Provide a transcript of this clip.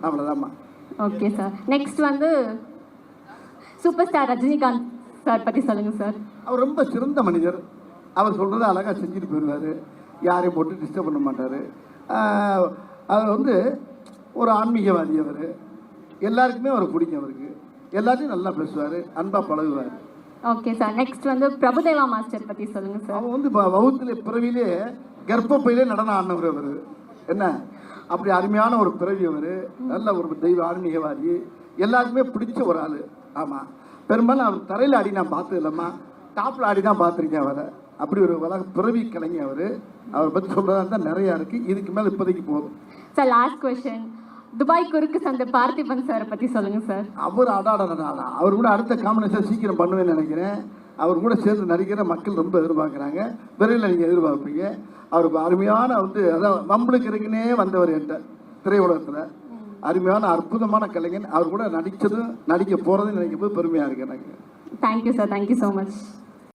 அவ்வளோதாம்மா. Okay sir. Next வந்து superstar Rajinikanth sir பற்றி சொல்லுங்கள் சார். அவர் ரொம்ப சிறந்த மனிதர். அவர் சொல்கிறத அழகாக செஞ்சுட்டு போயிடுவார். யாரையும் போட்டு டிஸ்டர்ப் பண்ண மாட்டார். அவர் வந்து ஒரு ஆன்மீகவாதி. அவர் எல்லாருக்குமே அவரை பிடிக்கும். அவருக்கு எல்லாத்தையும் நல்லா பேசுவார், அன்பாக பழகுவார். Okay sir. நெக்ஸ்ட் வந்து பிரபுதேவா மாஸ்டர் பற்றி சொல்லுங்கள் சார். அவன் வந்து வகுத்துல பிறவிலே கர்ப்பப்பையிலே நடனம் ஆடினவர். அவர் என்ன அப்படி அருமையான ஒரு பிறவி. அவர் நல்ல ஒரு தெய்வ ஆன்மீகவாதி, எல்லாருக்குமே பிடிச்ச ஒரு ஆள். ஆமாம், பெரும்பாலும் அவர் தரையில் ஆடி நான் பார்த்தது இல்லைம்மா, டாப்பில் ஆடி தான் பார்த்துருக்கேன் அவரை. அப்படி ஒரு உலக பிறவி கலைஞர் அவர். அவரை பற்றி சொல்கிறதா இருந்தால் நிறையா இருக்குது. இதுக்கு மேலே இப்போதைக்கு போதும் சார். லாஸ்ட் கொஸ்டின், துபாய் குறுக்கு சந்தை பார்த்திபன் சாரை பற்றி சொல்லுங்கள் சார். அவர் அடாடா, அவர் கூட அடுத்த காம்பினேஷன் சீக்கிரம் பண்ணுவேன்னு நினைக்கிறேன். அவர் கூட சேர்ந்து நடிக்கிற மக்கள் ரொம்ப எதிர்பார்க்குறாங்க. விரைவில் நீங்கள் எதிர்பார்ப்பீங்க. அவர் அருமையான வந்து அதான் நம்மளுக்கு இருக்குன்னே வந்தவர் என்கிட்ட திரையுலகத்தில். அருமையான அற்புதமான கலைஞன். அவர் கூட நடித்ததும் நடிக்க போகிறதும் நினைக்கும் போது பெருமையாக இருக்கு எனக்கு. Thank you sir. Thank you so much.